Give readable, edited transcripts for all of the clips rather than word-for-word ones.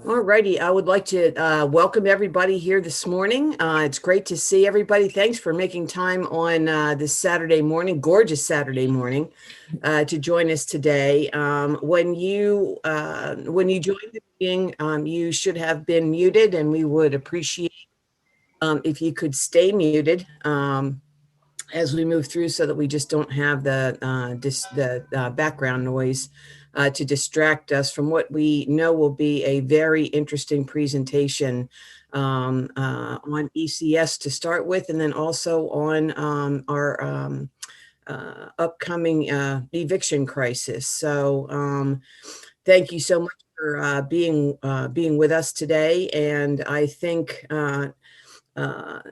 All righty. I would like to welcome everybody here this morning. It's great to see everybody. Thanks for making time on this Saturday morning, gorgeous Saturday morning, to join us today. When you joined the meeting, you should have been muted, and we would appreciate if you could stay muted as we move through, so that we just don't have the background noise to distract us from what we know will be a very interesting presentation on ECS to start with, and then also on our upcoming eviction crisis. So thank you so much for being with us today. And I think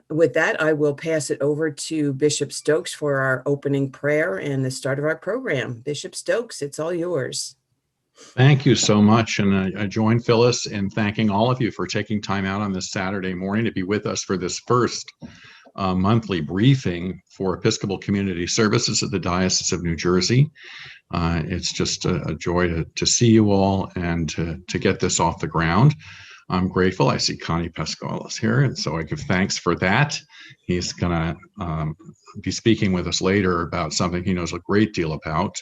with that, I will pass it over to Bishop Stokes for our opening prayer and the start of our program. Bishop Stokes, it's all yours. Thank you so much. And I join Phyllis in thanking all of you for taking time out on this Saturday morning to be with us for this first monthly briefing for Episcopal Community Services at the Diocese of New Jersey. It's just a joy to see you all and to get this off the ground. I'm grateful. I see Connie Pascal is here, and so I give thanks for that. He's going to be speaking with us later about something he knows a great deal about,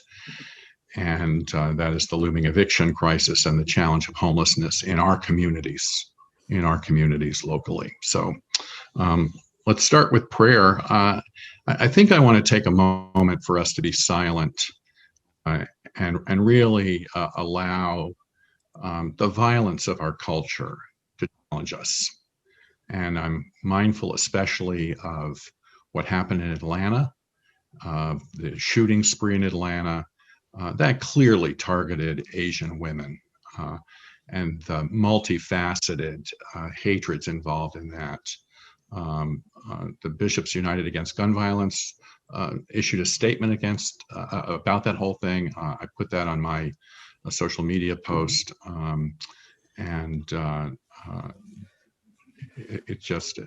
and that is the looming eviction crisis and the challenge of homelessness in our communities locally. So let's start with prayer. I think I want to take a moment for us to be silent and really allow the violence of our culture to challenge us. And I'm mindful especially of what happened in Atlanta, the shooting spree in Atlanta, that clearly targeted Asian women, and the multifaceted hatreds involved in that. The Bishops United Against Gun Violence issued a statement about that whole thing. I put that on my a social media post, and it just,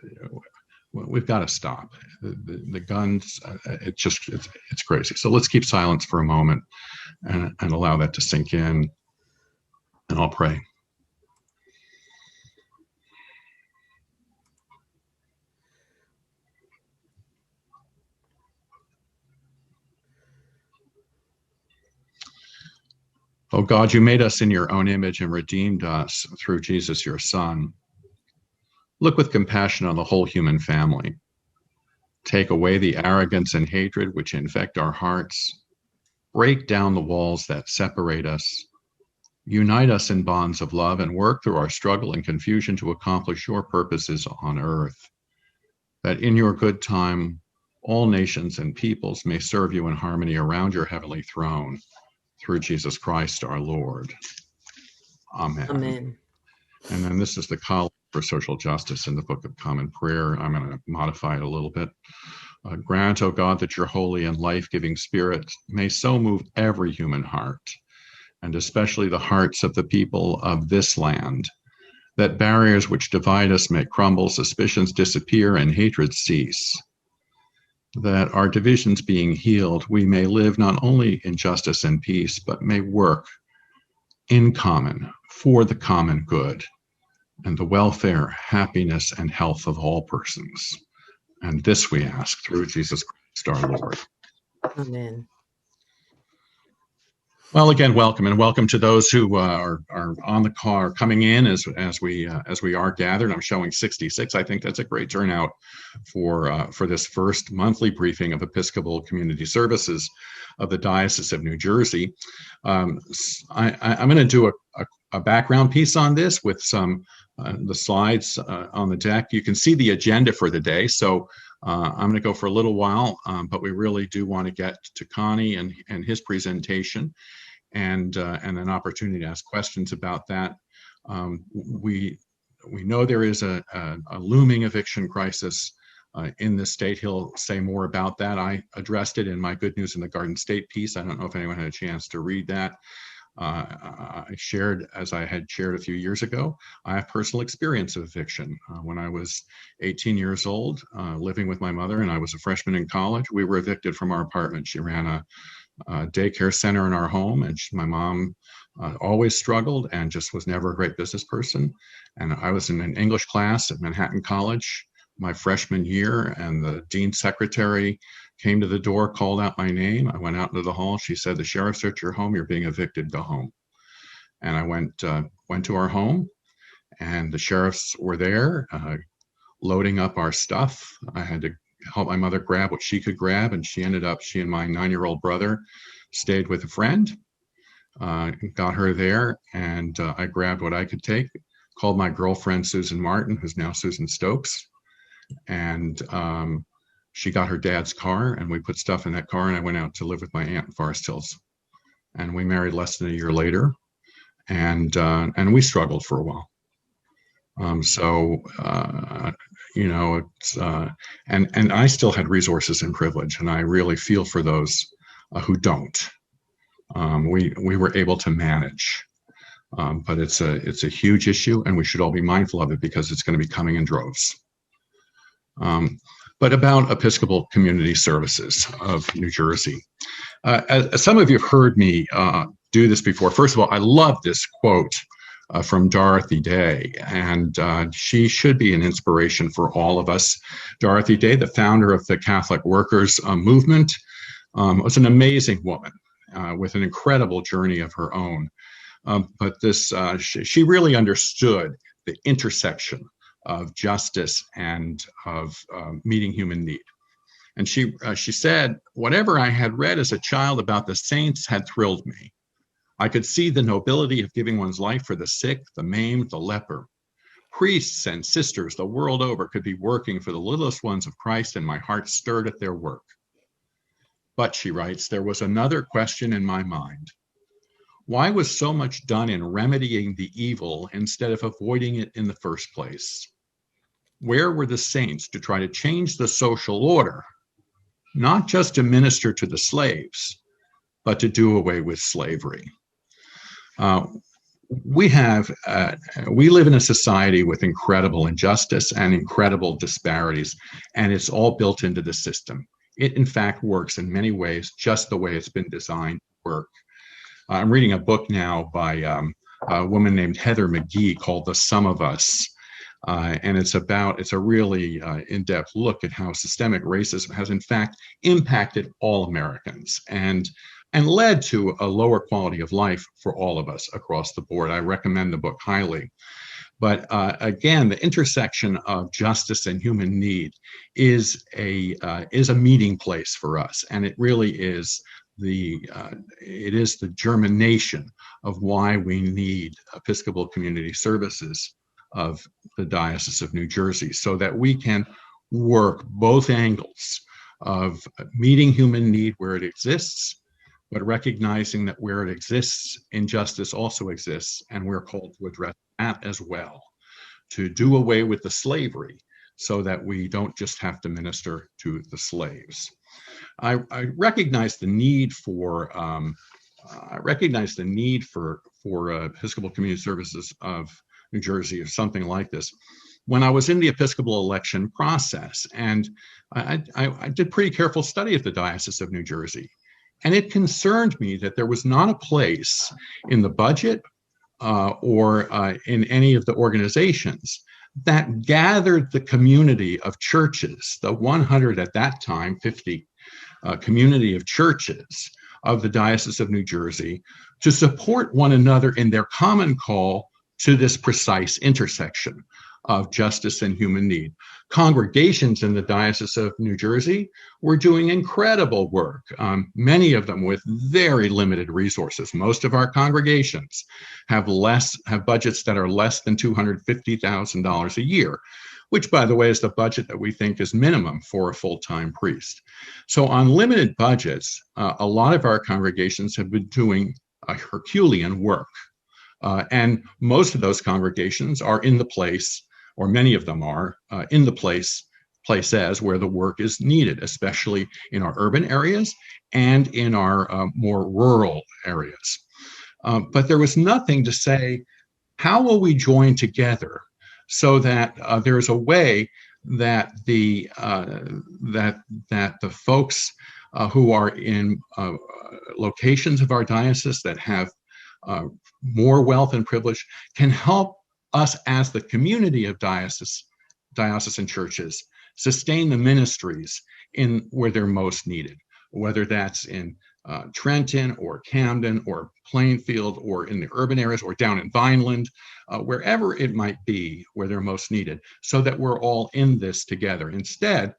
we've got to stop the guns. It's crazy. So let's keep silence for a moment and allow that to sink in, and I'll pray. Oh God, you made us in your own image and redeemed us through Jesus, your Son. Look with compassion on the whole human family. Take away the arrogance and hatred which infect our hearts. Break down the walls that separate us. Unite us in bonds of love and work through our struggle and confusion to accomplish your purposes on earth. That in your good time, all nations and peoples may serve you in harmony around your heavenly throne. Through Jesus Christ our Lord. Amen. Amen. And then this is the College for Social Justice in the Book of Common Prayer. I'm going to modify it a little bit. Grant, O God, that your holy and life-giving Spirit may so move every human heart, and especially the hearts of the people of this land, that barriers which divide us may crumble, suspicions disappear, and hatred cease. That our divisions being healed, we may live not only in justice and peace, but may work in common for the common good and the welfare, happiness, and health of all persons. And this we ask through Jesus Christ our Lord. Amen. Well, again, welcome, and welcome to those who are on the car coming in as we are gathered. I'm showing 66. I think that's a great turnout for this first monthly briefing of Episcopal Community Services of the Diocese of New Jersey. I'm going to do a background piece on this with some the slides on the deck. You can see the agenda for the day, so I'm going to go for a little while, but we really do want to get to Connie and his presentation, and an opportunity to ask questions about that. We know there is a looming eviction crisis in this state. He'll say more about that. I addressed it in my Good News in the Garden State piece. I don't know if anyone had a chance to read that. I shared, as I had shared a few years ago, I have personal experience of eviction. When I was 18 years old, living with my mother, and I was a freshman in college, we were evicted from our apartment. She ran a daycare center in our home, and my mom always struggled and just was never a great business person. And I was in an English class at Manhattan College my freshman year, and the dean's secretary came to the door, called out my name. I went out into the hall. She said, "The sheriff's at your home. You're being evicted. Go home." And I went to our home, and the sheriffs were there loading up our stuff. I had to help my mother grab what she could grab, and she and my 9-year-old brother stayed with a friend, got her there, and I grabbed what I could take, called my girlfriend, Susan Martin, who's now Susan Stokes, and she got her dad's car, and we put stuff in that car, and I went out to live with my aunt in Forest Hills. And we married less than a year later, and we struggled for a while. You know, it's and I still had resources and privilege, and I really feel for those who don't. We were able to manage, but it's a huge issue, and we should all be mindful of it because it's going to be coming in droves. But about Episcopal Community Services of New Jersey. As some of you have heard me do this before. First of all, I love this quote from Dorothy Day, and she should be an inspiration for all of us. Dorothy Day, the founder of the Catholic Workers Movement, was an amazing woman with an incredible journey of her own. But she really understood the intersection of justice and of meeting human need. And she said, "Whatever I had read as a child about the saints had thrilled me. I could see the nobility of giving one's life for the sick, the maimed, the leper. Priests and sisters the world over could be working for the littlest ones of Christ, and my heart stirred at their work. But," she writes, "there was another question in my mind. Why was so much done in remedying the evil instead of avoiding it in the first place? Where were the saints to try to change the social order, not just to minister to the slaves, but to do away with slavery?" We live in a society with incredible injustice and incredible disparities, and it's all built into the system. It, in fact, works in many ways just the way it's been designed to work. I'm reading a book now by a woman named Heather McGee called The Sum of Us. And it's a really in-depth look at how systemic racism has in fact impacted all Americans and led to a lower quality of life for all of us across the board. I recommend the book highly. But again, the intersection of justice and human need is a meeting place for us, and it really is the germination of why we need Episcopal Community Services of the Diocese of New Jersey, so that we can work both angles of meeting human need where it exists, but recognizing that where it exists, injustice also exists, and we're called to address that as well, to do away with the slavery so that we don't just have to minister to the slaves. I recognize the need for Episcopal Community Services of New Jersey or something like this when I was in the Episcopal election process, and I did pretty careful study of the Diocese of New Jersey, and it concerned me that there was not a place in the budget or in any of the organizations that gathered the community of churches, the 100 at that time, 50 community of churches of the Diocese of New Jersey, to support one another in their common call to this precise intersection of justice and human need. Congregations in the Diocese of New Jersey were doing incredible work, many of them with very limited resources. Most of our congregations have budgets that are less than $250,000 a year, which, by the way, is the budget that we think is minimum for a full-time priest. So on limited budgets, a lot of our congregations have been doing a Herculean work. And most of those congregations are in the place, or many of them are in the places where the work is needed, especially in our urban areas and in our more rural areas. But there was nothing to say, how will we join together so that there's a way that the folks who are in locations of our diocese that have more wealth and privilege, can help us as the community of diocesan churches sustain the ministries in where they're most needed, whether that's in Trenton or Camden or Plainfield or in the urban areas or down in Vineland, wherever it might be where they're most needed, so that we're all in this together. Instead,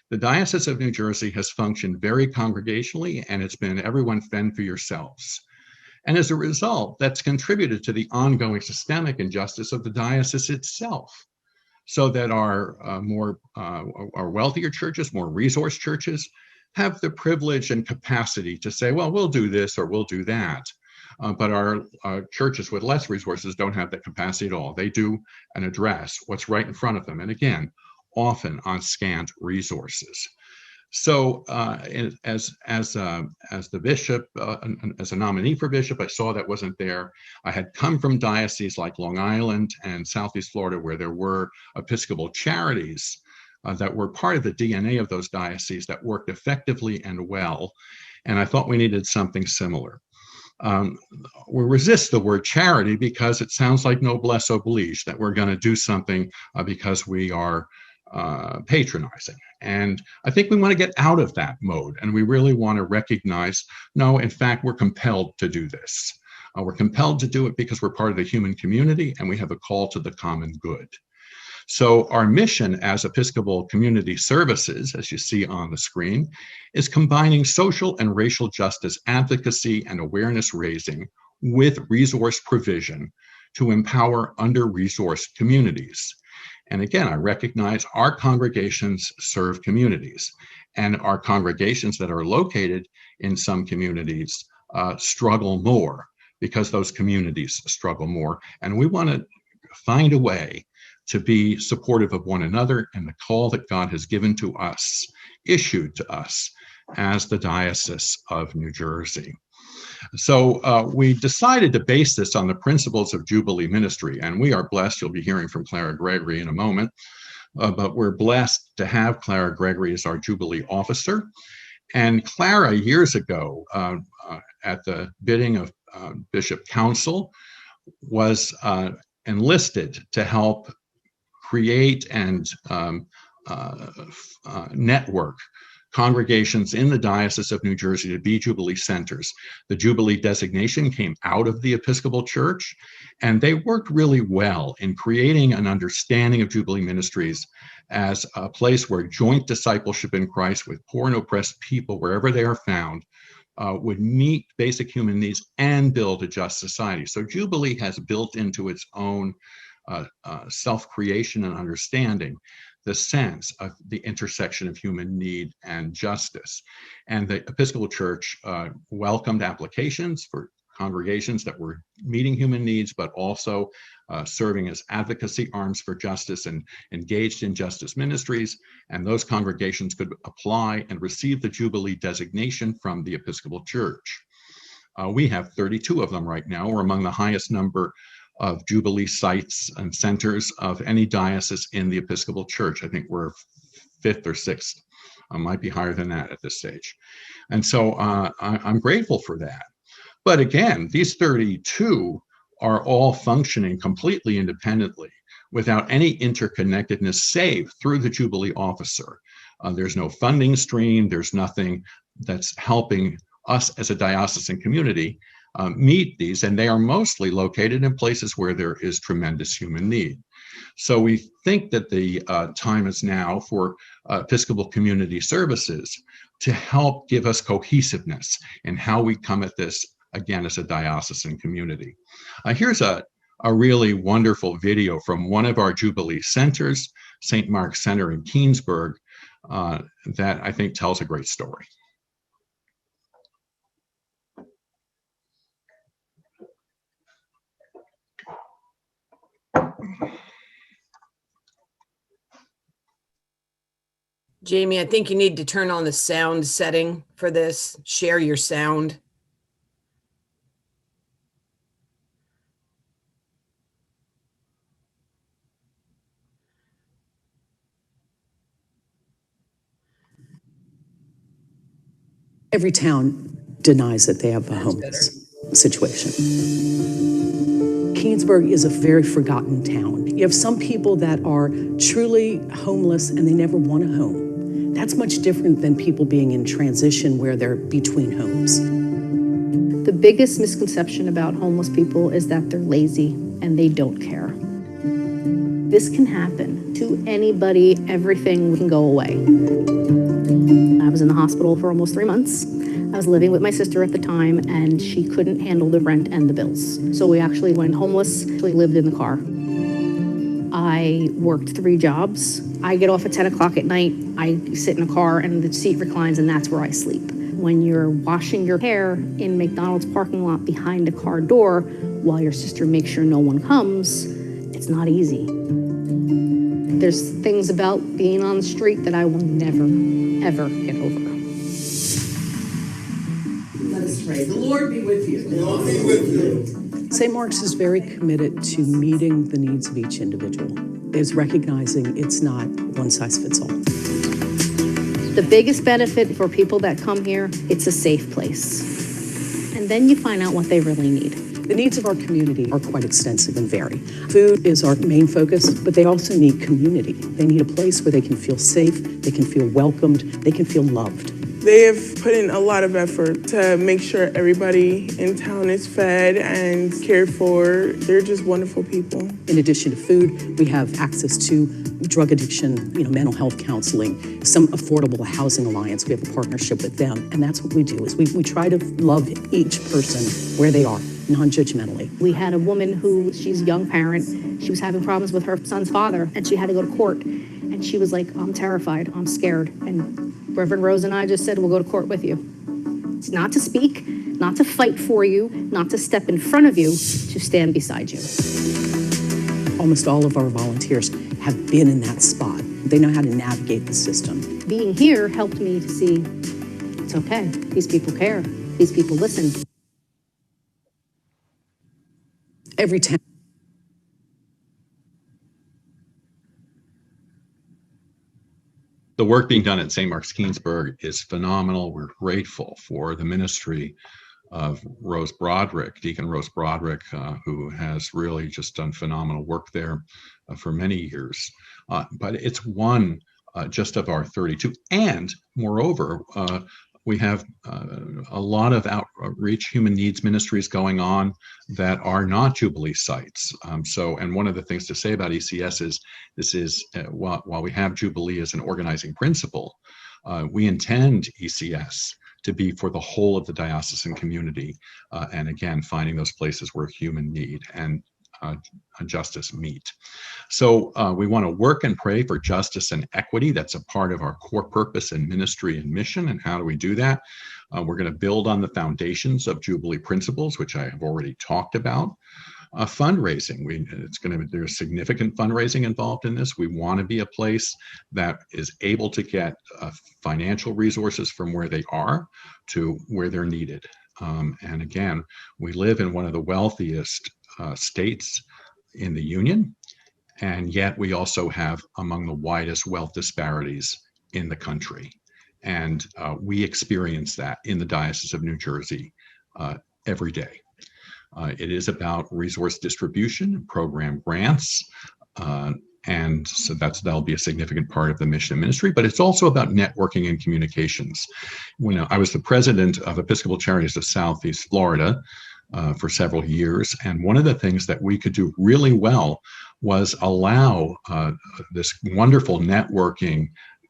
the Diocese of New Jersey has functioned very congregationally, and it's been everyone fend for yourselves. And as a result, that's contributed to the ongoing systemic injustice of the diocese itself, so that our wealthier churches, more resource churches, have the privilege and capacity to say, well, we'll do this or we'll do that. But our churches with less resources don't have that capacity at all. They do and address what's right in front of them. And again, often on scant resources. So as the bishop, as a nominee for bishop, I saw that wasn't there. I had come from dioceses like Long Island and Southeast Florida, where there were Episcopal charities that were part of the DNA of those dioceses that worked effectively and well. And I thought we needed something similar. We resist the word charity because it sounds like noblesse oblige, that we're going to do something because we are patronizing. And I think we want to get out of that mode, and we really want to recognize, no, in fact, we're compelled to do this. We're compelled to do it because we're part of the human community and we have a call to the common good. So our mission as Episcopal Community Services, as you see on the screen, is combining social and racial justice advocacy and awareness raising with resource provision to empower under-resourced communities. And again, I recognize our congregations serve communities, and our congregations that are located in some communities struggle more because those communities struggle more. And we want to find a way to be supportive of one another and the call that God has given to us, issued to us as the Diocese of New Jersey. So we decided to base this on the principles of Jubilee ministry, and we are blessed. You'll be hearing from Clara Gregory in a moment, but we're blessed to have Clara Gregory as our Jubilee officer. And Clara, years ago, at the bidding of Bishop Council, was enlisted to help create and network congregations in the Diocese of New Jersey to be Jubilee centers. The Jubilee designation came out of the Episcopal Church, and they worked really well in creating an understanding of Jubilee ministries as a place where joint discipleship in Christ with poor and oppressed people, wherever they are found, would meet basic human needs and build a just society. So Jubilee has built into its own self-creation and understanding the sense of the intersection of human need and justice. And the Episcopal Church welcomed applications for congregations that were meeting human needs, but also serving as advocacy arms for justice and engaged in justice ministries. And those congregations could apply and receive the Jubilee designation from the Episcopal Church. We have 32 of them right now. We're among the highest number of Jubilee sites and centers of any diocese in the Episcopal Church. I think we're 5th or 6th, might be higher than that at this stage. And so I'm grateful for that. But again, these 32 are all functioning completely independently without any interconnectedness save through the Jubilee officer. There's no funding stream, there's nothing that's helping us as a diocesan community meet these, and they are mostly located in places where there is tremendous human need. So we think that the time is now for Episcopal Community Services to help give us cohesiveness in how we come at this, again, as a diocesan community. Here's a really wonderful video from one of our Jubilee centers, St. Mark's Center in Keansburg, that I think tells a great story. Jamie, I think you need to turn on the sound setting for this. Share your sound. Every town denies that they have the homeless. situation. Keansburg is a very forgotten town. You have some people that are truly homeless and they never want a home. That's much different than people being in transition where they're between homes. The biggest misconception about homeless people is that they're lazy and they don't care. This can happen to anybody. Everything can go away. I was in the hospital for almost 3 months. I was living with my sister at the time, and she couldn't handle the rent and the bills. So we actually went homeless. We lived in the car. I worked 3 jobs. I get off at 10 o'clock at night. I sit in a car, and the seat reclines, and that's where I sleep. When you're washing your hair in McDonald's parking lot behind a car door while your sister makes sure no one comes, it's not easy. There's things about being on the street that I will never, ever get over. Let us pray. The Lord be with you. The Lord be with you. St. Mark's is very committed to meeting the needs of each individual. It's recognizing it's not one size fits all. The biggest benefit for people that come here, it's a safe place. And then you find out what they really need. The needs of our community are quite extensive and vary. Food is our main focus, but they also need community. They need a place where they can feel safe, they can feel welcomed, they can feel loved. They have put in a lot of effort to make sure everybody in town is fed and cared for. They're just wonderful people. In addition to food, we have access to drug addiction, mental health counseling, some affordable housing alliance. We have a partnership with them, and that's what we do, is we try to love each person where they are, non-judgmentally. We had a woman who, she's a young parent, she was having problems with her son's father, and she had to go to court. And she was like, I'm terrified, I'm scared. And Reverend Rose and I just said, we'll go to court with you. It's not to speak, not to fight for you, not to step in front of you, to stand beside you. Almost all of our volunteers have been in that spot. They know how to navigate the system. Being here helped me to see, it's okay, these people care, these people listen. Every town. The work being done at St. Mark's Keansburg is phenomenal. We're grateful for the ministry of Rose Broderick, Deacon Rose Broderick, who has really just done phenomenal work there for many years. But it's one just of our 32. And moreover, we have a lot of outreach human needs ministries going on that are not Jubilee sites. And one of the things to say about ECS is this is, while we have Jubilee as an organizing principle, we intend ECS to be for the whole of the diocesan community. And again, finding those places where human need and justice meet. So we want to work and pray for justice and equity. That's a part of our core purpose and ministry and mission. And how do we do that? We're going to build on the foundations of Jubilee principles, which I have already talked about. Fundraising, there's significant fundraising involved in this. We want to be a place that is able to get financial resources from where they are to where they're needed. And again, we live in one of the wealthiest states in the Union, and yet we also have among the widest wealth disparities in the country. And we experience that in the Diocese of New Jersey every day. It is about resource distribution, program grants, and so that'll be a significant part of the mission and ministry, but it's also about networking and communications. When I was the president of Episcopal Charities of Southeast Florida for several years, and one of the things that we could do really well was allow this wonderful networking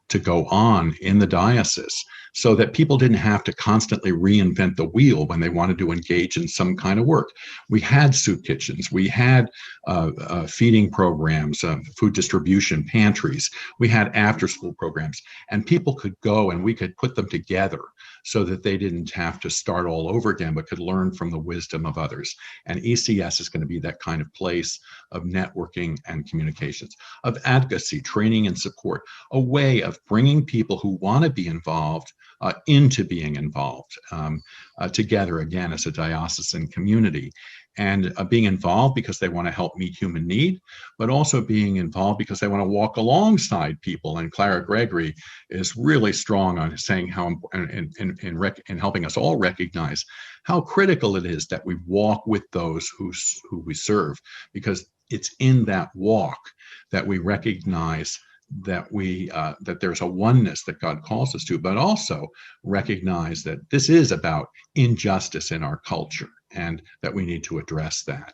to go on in the diocese so that people didn't have to constantly reinvent the wheel when they wanted to engage in some kind of work. We had soup kitchens, we had feeding programs, food distribution pantries, we had after-school programs, and people could go and we could put them together so that they didn't have to start all over again, but could learn from the wisdom of others. And ECS is going to be that kind of place of networking and communications, of advocacy, training and support, a way of bringing people who want to be involved into being involved together again as a diocesan community. And being involved because they want to help meet human need, but also being involved because they want to walk alongside people. And Clara Gregory is really strong on saying how important in helping us all recognize how critical it is that we walk with those who we serve, because it's in that walk that we recognize that that there's a oneness that God calls us to, but also recognize that this is about injustice in our culture, and that we need to address that,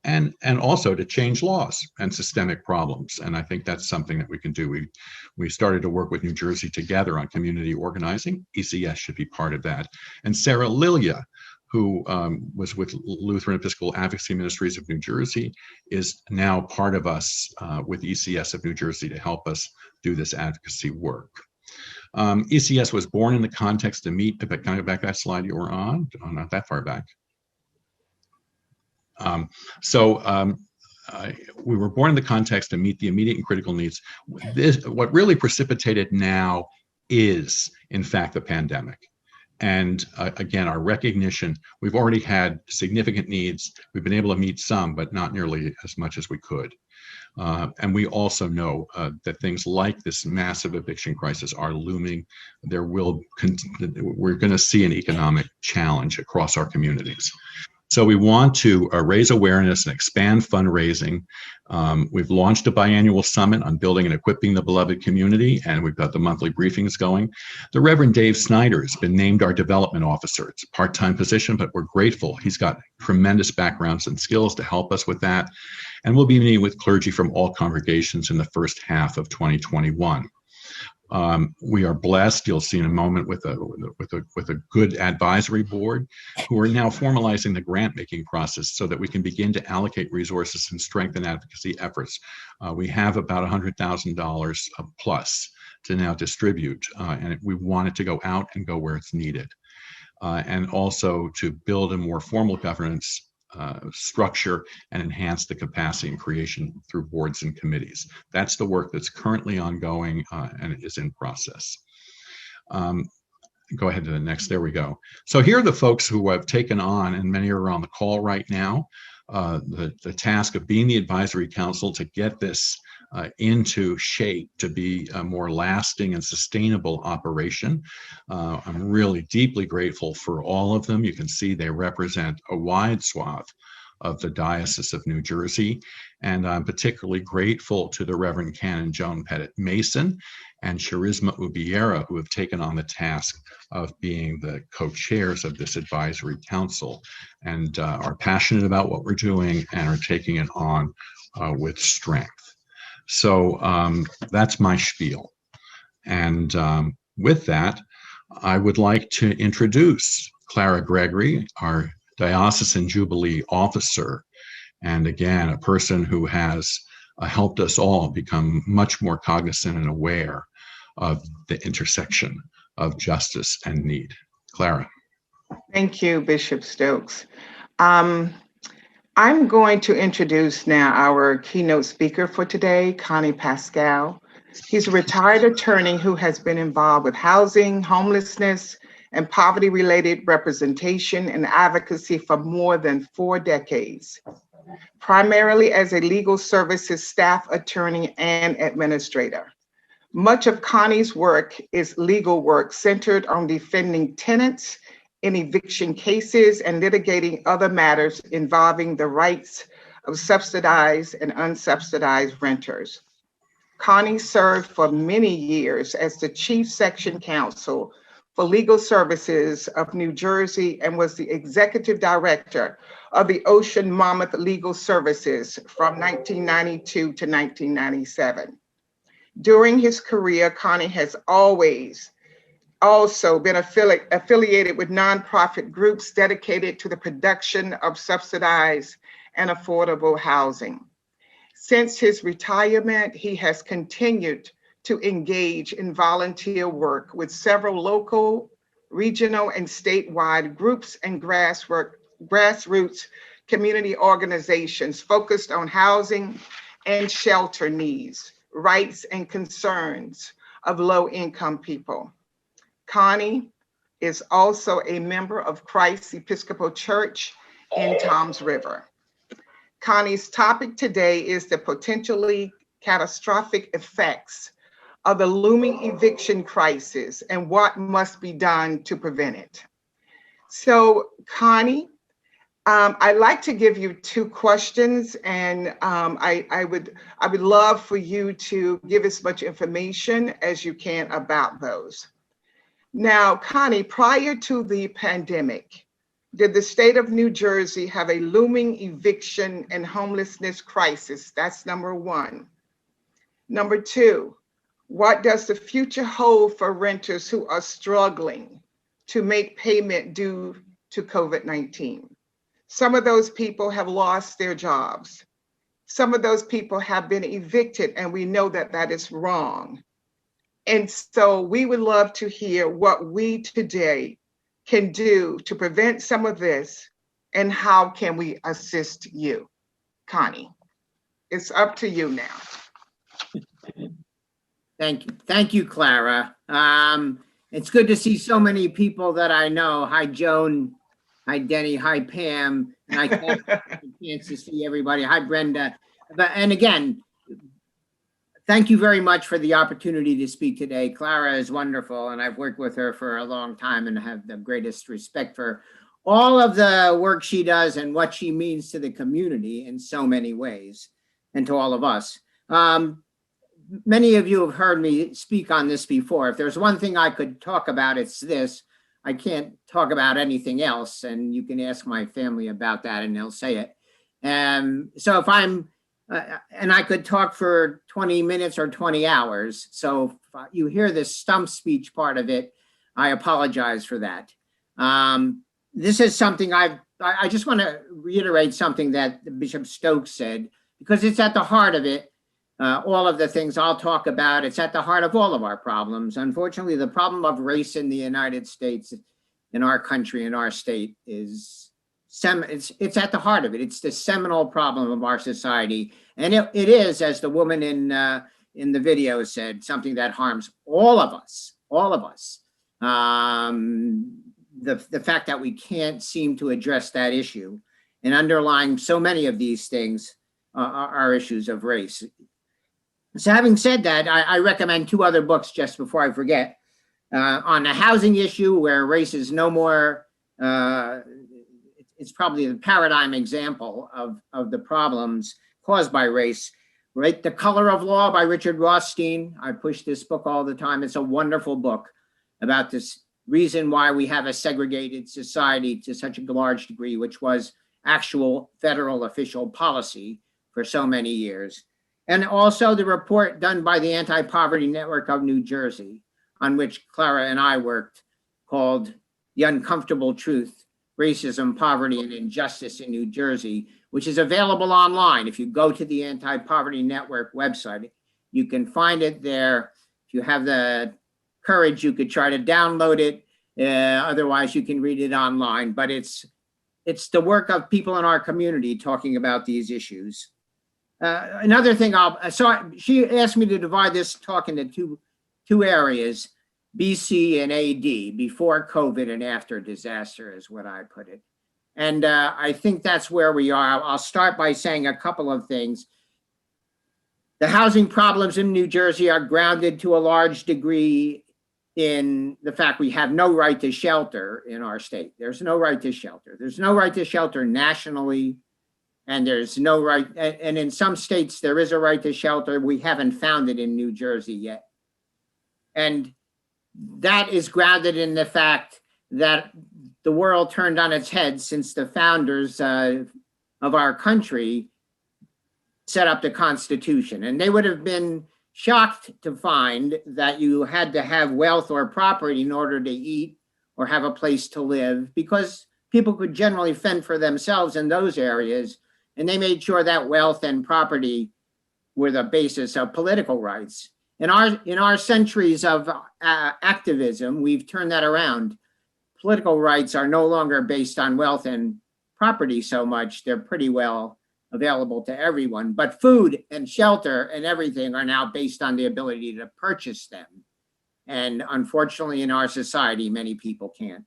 and also to change laws and systemic problems. And I think that's something that we can do. We started to work with New Jersey together on community organizing. ECS should be part of that. And Sarah Lilia, who was with Lutheran Episcopal Advocacy Ministries of New Jersey, is now part of us with ECS of New Jersey to help us do this advocacy work. ECS was born in the context to meet, can I go back that slide you were on? Oh, not that far back. We were born in the context to meet the immediate and critical needs. What really precipitated now is, in fact, the pandemic. And again, our recognition, we've already had significant needs. We've been able to meet some, but not nearly as much as we could. And we also know that things like this massive eviction crisis are looming. We're going to see an economic challenge across our communities. So we want to raise awareness and expand fundraising. We've launched a biannual summit on building and equipping the beloved community, and we've got the monthly briefings going. The Reverend Dave Snyder has been named our development officer. It's a part-time position, but we're grateful. He's got tremendous backgrounds and skills to help us with that. And we'll be meeting with clergy from all congregations in the first half of 2021. We are blessed, you'll see in a moment, with a good advisory board who are now formalizing the grant making process so that we can begin to allocate resources and strengthen advocacy efforts. We have about $100,000 plus to now distribute, and we want it to go out and go where it's needed. And also to build a more formal governance structure and enhance the capacity and creation through boards and committees. That's the work that's currently ongoing and it is in process. Go ahead to the next, there we go. So here are the folks who have taken on, and many are on the call right now, the task of being the advisory council to get this into shape to be a more lasting and sustainable operation. I'm really deeply grateful for all of them. You can see they represent a wide swath of the Diocese of New Jersey, and I'm particularly grateful to the Reverend Canon Joan Pettit Mason and Charisma Ubiera, who have taken on the task of being the co-chairs of this advisory council and are passionate about what we're doing and are taking it on with strength. So that's my spiel. And with that, I would like to introduce Clara Gregory, our Diocesan Jubilee officer, and again, a person who has helped us all become much more cognizant and aware of the intersection of justice and need. Clara. Thank you, Bishop Stokes. I'm going to introduce now our keynote speaker for today, Connie Pascal. He's a retired attorney who has been involved with housing, homelessness, and poverty-related representation and advocacy for more than 4 decades, primarily as a legal services staff attorney and administrator. Much of Connie's work is legal work centered on defending tenants in eviction cases and litigating other matters involving the rights of subsidized and unsubsidized renters. Connie served for many years as the Chief Section Counsel for Legal Services of New Jersey and was the Executive Director of the Ocean Monmouth Legal Services from 1992 to 1997. During his career, Connie has always also been affiliated with nonprofit groups dedicated to the production of subsidized and affordable housing. Since his retirement, he has continued to engage in volunteer work with several local, regional, and statewide groups and grassroots community organizations focused on housing and shelter needs, rights and concerns of low-income people. Connie is also a member of Christ's Episcopal Church in Toms River. Connie's topic today is the potentially catastrophic effects of the looming eviction crisis and what must be done to prevent it. So, Connie, I'd like to give you two questions, and I would love for you to give as much information as you can about those. Now, Connie, prior to the pandemic, did the state of New Jersey have a looming eviction and homelessness crisis? That's number one. Number two, what does the future hold for renters who are struggling to make payment due to COVID-19? Some of those people have lost their jobs. Some of those people have been evicted, and we know that that is wrong. And so we would love to hear what we today can do to prevent some of this, and how can we assist you? Connie, it's up to you now. Thank you. Thank you, Clara. It's good to see so many people that I know. Hi, Joan. Hi, Denny. Hi, Pam. And I can't get a chance to see everybody. Hi, Brenda. And again, thank you very much for the opportunity to speak today. Clara is wonderful, and I've worked with her for a long time and have the greatest respect for all of the work she does and what she means to the community in so many ways, and to all of us. Many of you have heard me speak on this before. If there's one thing I could talk about, it's this. I can't talk about anything else, and you can ask my family about that and they'll say it. So if I'm, and I could talk for 20 minutes or 20 hours. So if you hear this stump speech part of it, I apologize for that. This is something I just want to reiterate something that Bishop Stokes said, because it's at the heart of it. All of the things I'll talk about, it's at the heart of all of our problems. Unfortunately, the problem of race in the United States, in our country, in our state, is it's at the heart of it. It's the seminal problem of our society, and it is, as the woman in the video said, something that harms all of us. All of us. The fact that we can't seem to address that issue, and underlying so many of these things are issues of race. So having said that, I recommend two other books just before I forget. On the housing issue, where race is no more, it's probably the paradigm example of the problems caused by race, right? The Color of Law by Richard Rostein. I push this book all the time. It's a wonderful book about this reason why we have a segregated society to such a large degree, which was actual federal official policy for so many years. And also the report done by the Anti-Poverty Network of New Jersey, on which Clara and I worked, called The Uncomfortable Truth, Racism, Poverty, and Injustice in New Jersey, which is available online. If you go to the Anti-Poverty Network website, you can find it there. If you have the courage, you could try to download it. Otherwise, you can read it online. But it's the work of people in our community talking about these issues. Another thing, she asked me to divide this talk into two areas, BC and AD, before COVID and after disaster is what I put it. And I think that's where we are. I'll start by saying a couple of things. The housing problems in New Jersey are grounded to a large degree in the fact we have no right to shelter in our state. There's no right to shelter. There's no right to shelter nationally. And there's no right, and in some states there is a right to shelter. We haven't found it in New Jersey yet. And that is grounded in the fact that the world turned on its head since the founders of our country set up the Constitution. And they would have been shocked to find that you had to have wealth or property in order to eat or have a place to live, because people could generally fend for themselves in those areas. And they made sure that wealth and property were the basis of political rights. In our centuries of activism, we've turned that around. Political rights are no longer based on wealth and property so much. They're pretty well available to everyone. But food and shelter and everything are now based on the ability to purchase them. And unfortunately, in our society, many people can't.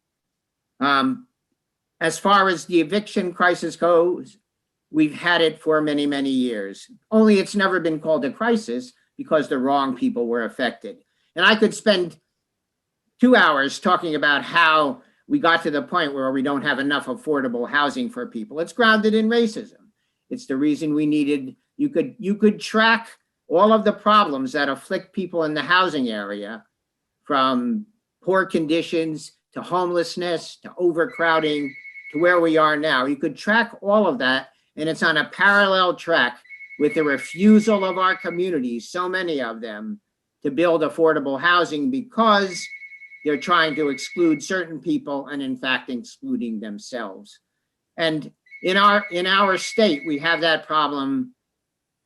As far as the eviction crisis goes, we've had it for many, many years. Only it's never been called a crisis because the wrong people were affected. And I could spend 2 hours talking about how we got to the point where we don't have enough affordable housing for people. It's grounded in racism. It's the reason we needed, you could track all of the problems that afflict people in the housing area, from poor conditions to homelessness to overcrowding to where we are now. You could track all of that, and it's on a parallel track with the refusal of our communities, so many of them, to build affordable housing because they're trying to exclude certain people and in fact excluding themselves. And in our state, we have that problem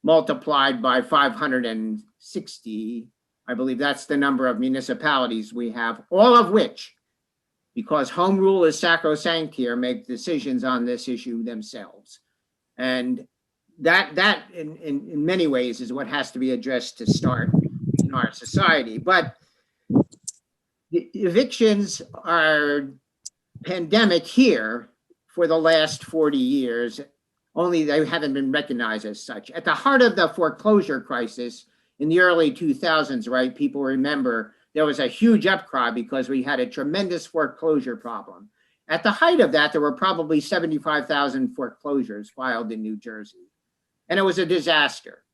multiplied by 560. I believe that's the number of municipalities we have, all of which, because home rule is sacrosanct here, make decisions on this issue themselves. And that in many ways is what has to be addressed to start in our society. But the evictions are pandemic here for the last 40 years, only they haven't been recognized as such. At the heart of the foreclosure crisis in the early 2000s, right, people remember there was a huge outcry because we had a tremendous foreclosure problem. At the height of that, there were probably 75,000 foreclosures filed in New Jersey. And it was a disaster.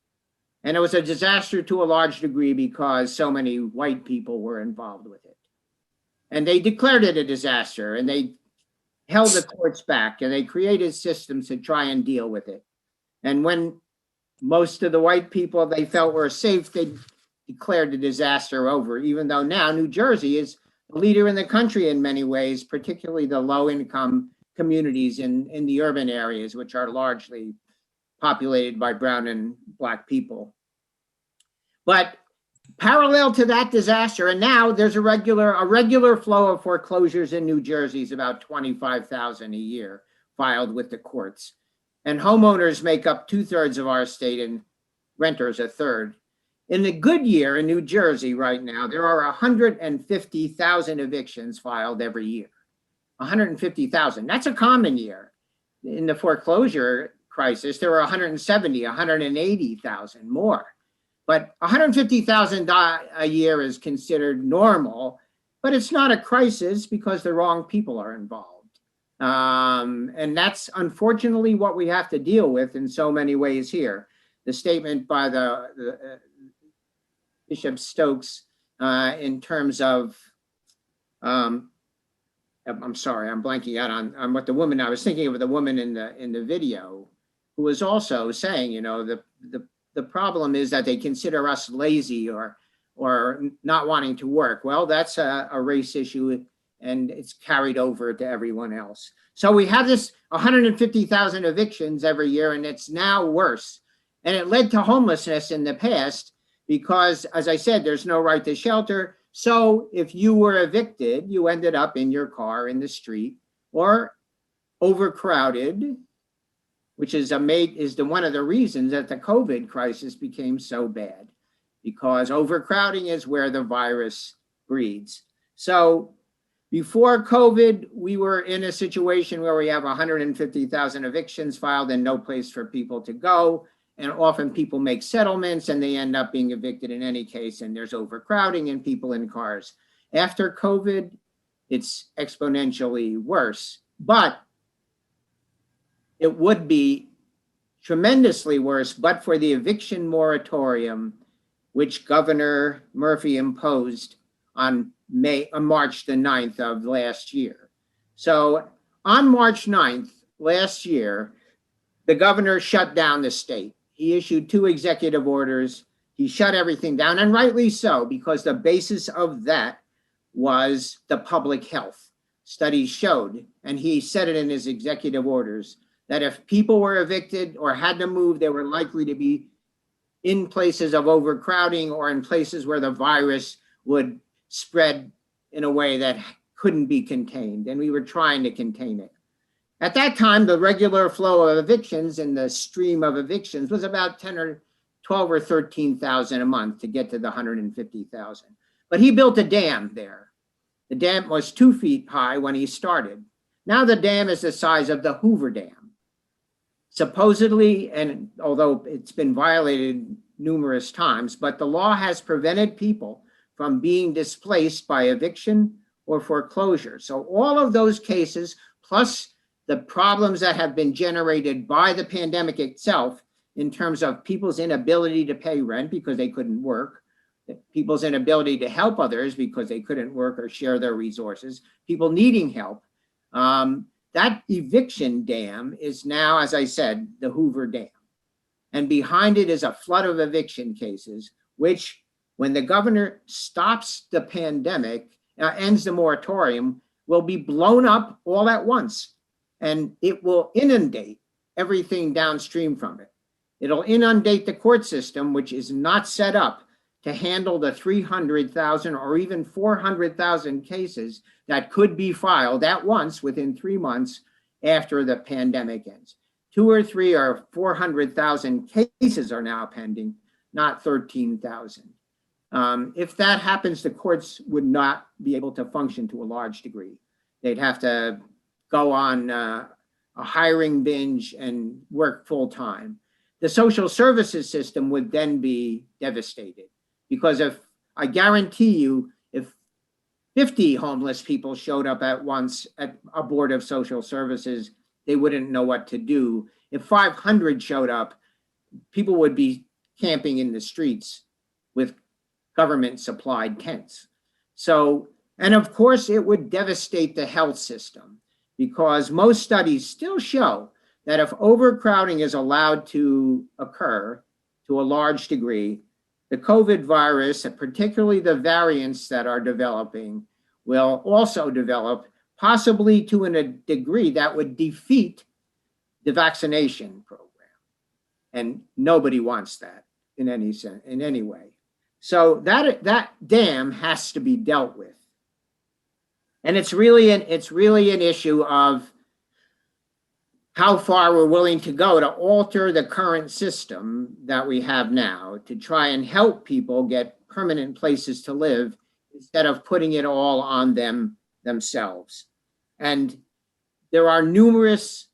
And it was a disaster to a large degree because so many white people were involved with it. And they declared it a disaster, and they held the courts back, and they created systems to try and deal with it. And when most of the white people they felt were safe, they declared the disaster over, even though now New Jersey is the leader in the country in many ways, particularly the low-income communities in the urban areas, which are largely populated by brown and black people. But parallel to that disaster, and now there's a regular flow of foreclosures in New Jersey, is about 25,000 a year filed with the courts. And homeowners make up 2/3 of our state and renters 1/3. In a good year in New Jersey right now, there are 150,000 evictions filed every year. 150,000, that's a common year. In the foreclosure crisis, there were 170, 180,000 more. But 150,000 a year is considered normal, but it's not a crisis because the wrong people are involved. And that's unfortunately what we have to deal with in so many ways here. The statement by the Bishop Stokes in terms of, I'm sorry, I'm blanking out on what the woman, I was thinking of the woman in the video who was also saying, you know, the problem is that they consider us lazy or not wanting to work. Well, that's a race issue, and it's carried over to everyone else. So we have this 150,000 evictions every year, and it's now worse. And it led to homelessness in the past because, as I said, there's no right to shelter. So if you were evicted, you ended up in your car in the street or overcrowded, which is one of the reasons that the COVID crisis became so bad, because overcrowding is where the virus breeds. So before COVID, we were in a situation where we have 150,000 evictions filed and no place for people to go. And often people make settlements and they end up being evicted in any case, and there's overcrowding and people in cars. After COVID, it's exponentially worse, but it would be tremendously worse but for the eviction moratorium, which Governor Murphy imposed on March the 9th of last year. So on March 9th last year, the governor shut down the state. He issued 2 executive orders. He shut everything down, and rightly so, because the basis of that was the public health. Studies showed, and he said it in his executive orders, that if people were evicted or had to move, they were likely to be in places of overcrowding or in places where the virus would spread in a way that couldn't be contained, and we were trying to contain it. At that time, the regular flow of evictions and the stream of evictions was about 10 or 12 or 13,000 a month to get to the 150,000. But he built a dam there. The dam was 2 feet high when he started. Now the dam is the size of the Hoover Dam. Supposedly, and although it's been violated numerous times, but the law has prevented people from being displaced by eviction or foreclosure. So all of those cases, plus the problems that have been generated by the pandemic itself in terms of people's inability to pay rent because they couldn't work, people's inability to help others because they couldn't work or share their resources, people needing help. That eviction dam is now, as I said, the Hoover Dam. And behind it is a flood of eviction cases, which when the governor stops the pandemic, ends the moratorium, will be blown up all at once. And it will inundate everything downstream from it. It'll inundate the court system, which is not set up to handle the 300,000 or even 400,000 cases that could be filed at once within 3 months after the pandemic ends. 2 or 3 or 400,000 cases are now pending, not 13,000. If that happens, the courts would not be able to function to a large degree. They'd have to go on a hiring binge and work full time. The social services system would then be devastated. Because if I guarantee you, if 50 homeless people showed up at once at a board of social services, they wouldn't know what to do. If 500 showed up, people would be camping in the streets with government supplied tents. So, and of course it would devastate the health system because most studies still show that if overcrowding is allowed to occur to a large degree, the COVID virus, and particularly the variants that are developing, will also develop, possibly to a degree that would defeat the vaccination program. And nobody wants that in any sense, in any way. So that dam has to be dealt with. And it's really an issue of how far we're willing to go to alter the current system that we have now to try and help people get permanent places to live instead of putting it all on themselves. And there are numerous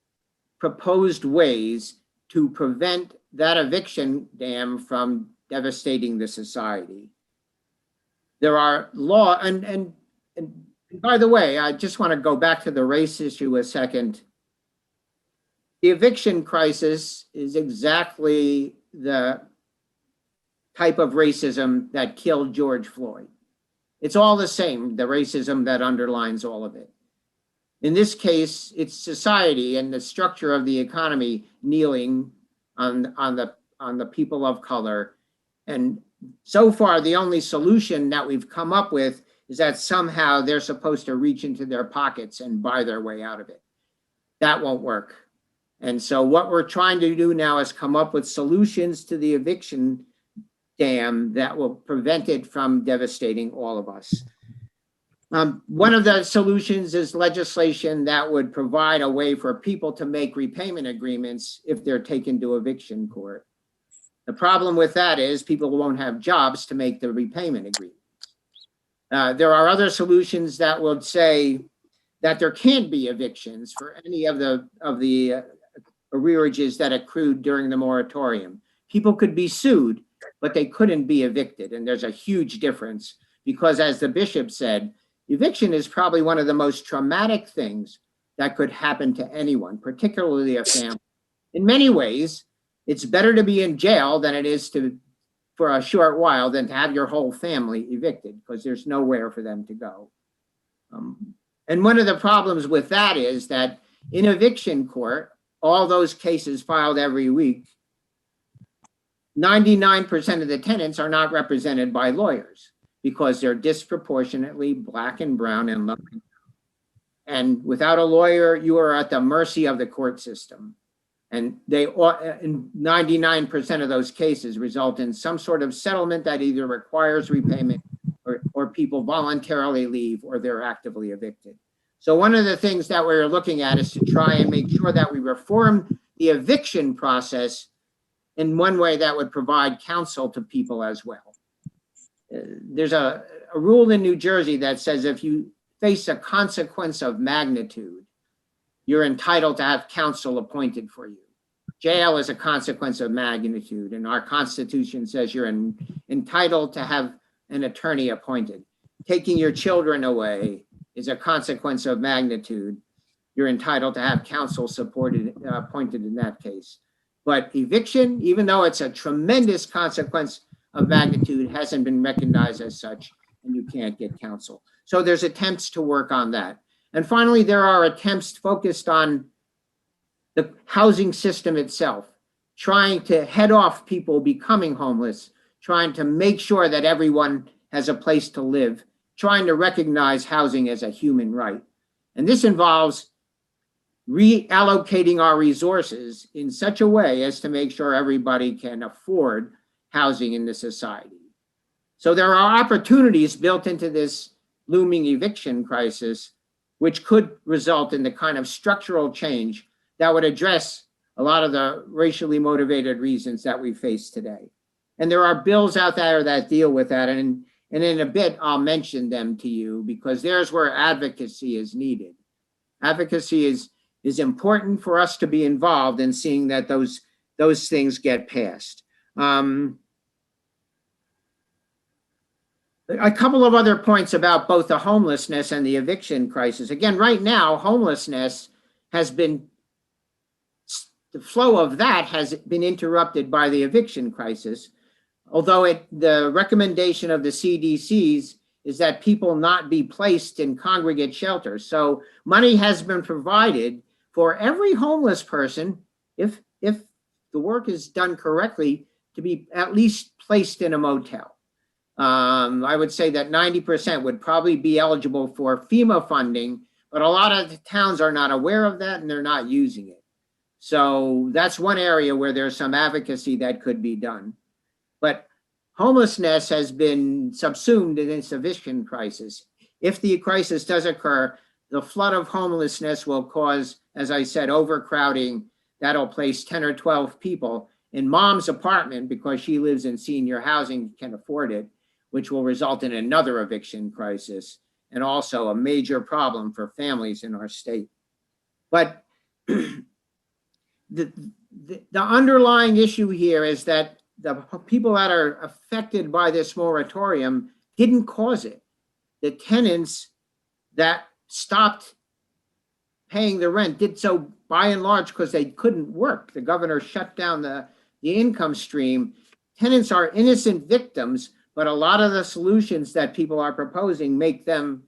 proposed ways to prevent that eviction dam from devastating the society. There are law, and by the way, I just want to go back to the race issue a second. The eviction crisis is exactly the type of racism that killed George Floyd. It's all the same, the racism that underlines all of it. In this case, it's society and the structure of the economy kneeling on the people of color. And so far, the only solution that we've come up with is that somehow they're supposed to reach into their pockets and buy their way out of it. That won't work. And so what we're trying to do now is come up with solutions to the eviction dam that will prevent it from devastating all of us. One of the solutions is legislation that would provide a way for people to make repayment agreements if they're taken to eviction court. The problem with that is people won't have jobs to make the repayment agreement. There are other solutions that would say that there can't be evictions for any of the arrearages that accrued during the moratorium. People could be sued, but they couldn't be evicted. And there's a huge difference because, as the bishop said, eviction is probably one of the most traumatic things that could happen to anyone, particularly a family. In many ways, it's better to be in jail than it is for a short while than to have your whole family evicted because there's nowhere for them to go. And one of the problems with that is that in eviction court, all those cases filed every week, 99% of the tenants are not represented by lawyers because they're disproportionately Black and brown and low income. And without a lawyer, you are at the mercy of the court system. And in 99% of those cases result in some sort of settlement that either requires repayment or people voluntarily leave or they're actively evicted. So one of the things that we're looking at is to try and make sure that we reform the eviction process in one way that would provide counsel to people as well. There's a a rule in New Jersey that says if you face a consequence of magnitude, you're entitled to have counsel appointed for you. Jail is a consequence of magnitude, and our Constitution says you're entitled to have an attorney appointed. Taking your children away is a consequence of magnitude. You're entitled to have counsel appointed in that case. But eviction, even though it's a tremendous consequence of magnitude, hasn't been recognized as such, and you can't get counsel. So there's attempts to work on that. And finally, there are attempts focused on the housing system itself, trying to head off people becoming homeless, trying to make sure that everyone has a place to live, trying to recognize housing as a human right. And this involves reallocating our resources in such a way as to make sure everybody can afford housing in the society. So there are opportunities built into this looming eviction crisis, which could result in the kind of structural change that would address a lot of the racially motivated reasons that we face today. And there are bills out there that deal with that. And in a bit, I'll mention them to you because there's where advocacy is needed. Advocacy is important for us to be involved in seeing that those things get passed. A couple of other points about both the homelessness and the eviction crisis. Again, right now, homelessness has been, the flow of that has been interrupted by the eviction crisis, although the recommendation of the CDCs is that people not be placed in congregate shelters. So money has been provided for every homeless person, if the work is done correctly, to be at least placed in a motel. I would say that 90% would probably be eligible for FEMA funding, but a lot of the towns are not aware of that and they're not using it. So that's one area where there's some advocacy that could be done. But homelessness has been subsumed in this eviction crisis. If the crisis does occur, the flood of homelessness will cause, as I said, overcrowding. That'll place 10 or 12 people in mom's apartment because she lives in senior housing, can afford it, which will result in another eviction crisis and also a major problem for families in our state. But the underlying issue here is that the people that are affected by this moratorium didn't cause it. The tenants that stopped paying the rent did so by and large because they couldn't work. The governor shut down the income stream. Tenants are innocent victims, but a lot of the solutions that people are proposing make them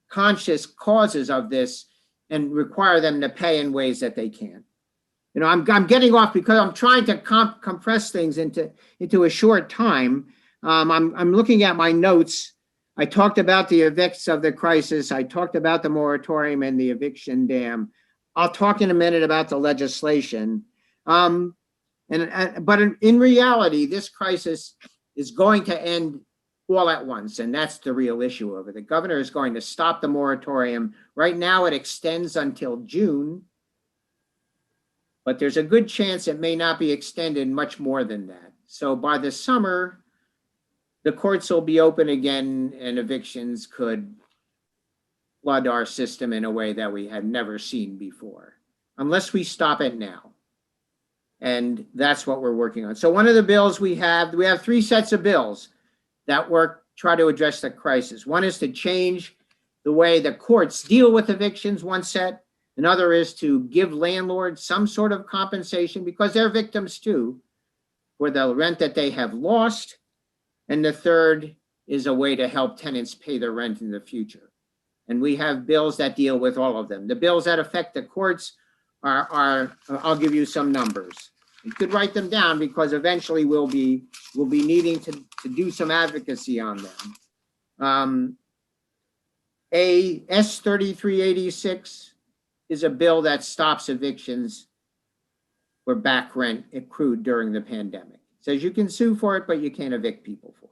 conscious causes of this and require them to pay in ways that they can't. You know, I'm getting off because I'm trying to compress things into a short time. I'm looking at my notes. I talked about the effects of the crisis. I talked about the moratorium and the eviction dam. I'll talk in a minute about the legislation. But in reality, this crisis is going to end all at once, and that's the real issue of it. The governor is going to stop the moratorium. Right now, it extends until June, but there's a good chance it may not be extended much more than that. So by the summer, the courts will be open again and evictions could flood our system in a way that we had never seen before, unless we stop it now. And that's what we're working on. So one of the bills we have 3 sets of bills that try to address the crisis. One is to change the way the courts deal with evictions, one set. Another is to give landlords some sort of compensation because they're victims too for the rent that they have lost. And the third is a way to help tenants pay their rent in the future. And we have bills that deal with all of them. The bills that affect the courts are I'll give you some numbers. You could write them down because eventually we'll be needing to do some advocacy on them. A S3386 is a bill that stops evictions for back rent accrued during the pandemic. It says you can sue for it, but you can't evict people for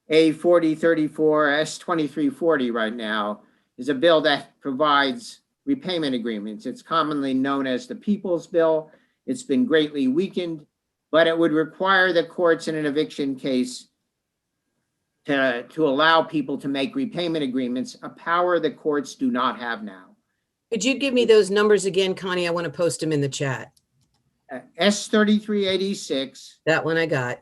it. A4034, S2340 right now is a bill that provides repayment agreements. It's commonly known as the People's Bill. It's been greatly weakened, but it would require the courts in an eviction case to allow people to make repayment agreements, a power the courts do not have now. Could you give me those numbers again, Connie? I want to post them in the chat. S 3386, That one I got.